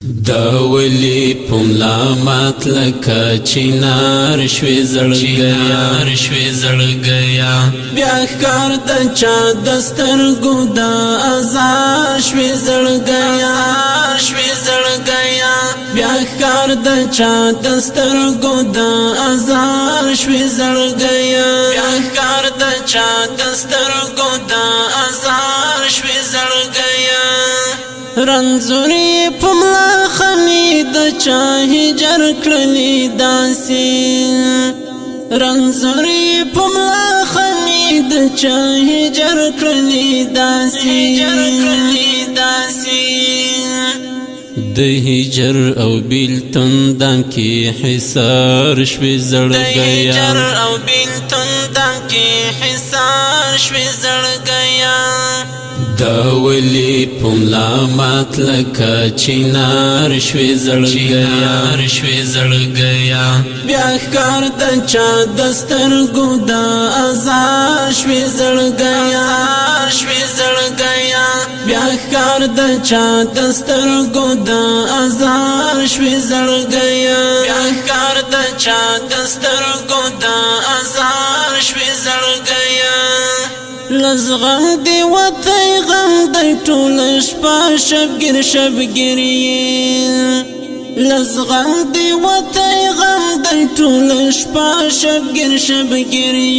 دا ولی پملامات لکا چینار شوی زړګیا بیا ښکار د چا دسترګو دا ازار شوی زړګیا بیا ښکار د چا دسترګو دا ازار شوی زړګیا بیا ښکار د چا دسترګو دا ازار شوی زړګیا رنځوري پملا خمی د چا هجر کړلی داسي رنځوري پملا خمی د چا هجر کړلی داسي د هجر او بیلتون دام کی حصار شوی زړګیا دا ولی پملامات لکا چینار شوی زړګیا بیا ښکار د چا دسترګو دا ازار شوی زړګیا بیا ښکار د چا دسترګو دا ازار شوی زړګیا بیا ښکار د چا دسترګو دا ازار شوی زړګیا لزغم دی وطی غم دی ټول شپه شبګری لزغم دی وطی غم دی ټول شپه شبګری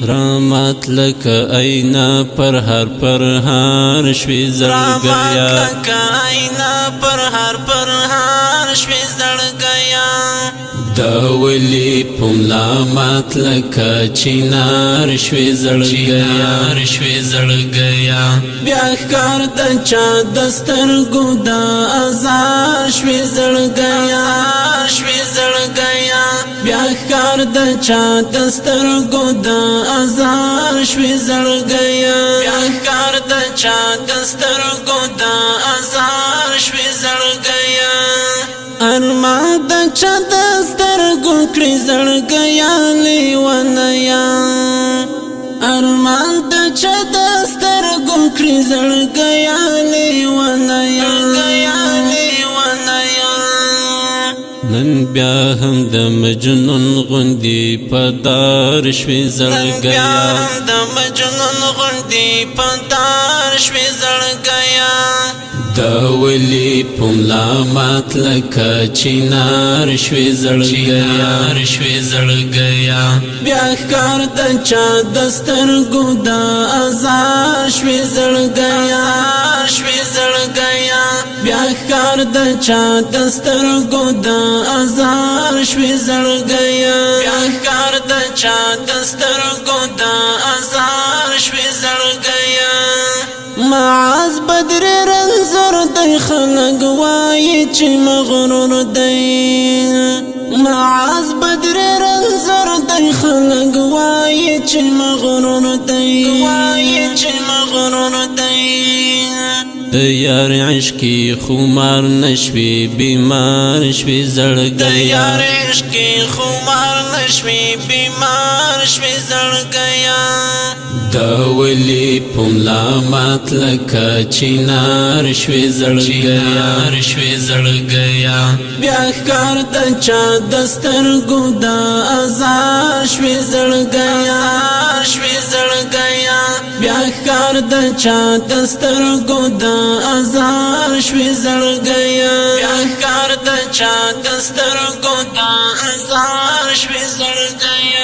رامات لکه اینا پر هر شوی زړګیا دا ولی پملامات لکا چینار شوی زړګیا بیا ښکار د چا دسترګو دا ازار شوی زړګیا بیا ښکار د چا دسترګو دا ازار شوی زړګیا بیا ښکار د چا دسترګو دا ازار شوی زړګیا ارمان د چا دسترګو کړی زړګیا لیونیا ارمان د چا دسترګو کړی زړګیا لیونیا نن بیا هم د مجنون غوندی پدار شوی زړګیا دا ولی پملامات لکا چینار شوی زړګیا بیا ښکار د چا دسترګو دا ازار شوی زړګیا بیا ښکار د چا دسترګو دا ازار شوی زړګیا بیا ښکار د چا دسترګو دا ازار شوی زړګیا معاذ بدر رنځور دی خلک وایي چې مغرور دی معاذ بدر رنځور دی خلک وایي چې مغرور دی د یار عشقی خمار نشوی بیمار شوی زړګیا دا ولی پملامات لکا چینار شوی زړګیا بیا ښکار د چا دسترګو دا ازار شوی زړګیا بیا ښکار د چا دسترګو دا ازار شوی زړګیا بیا ښکار د چا دسترګو دا ازار شوی زړګیا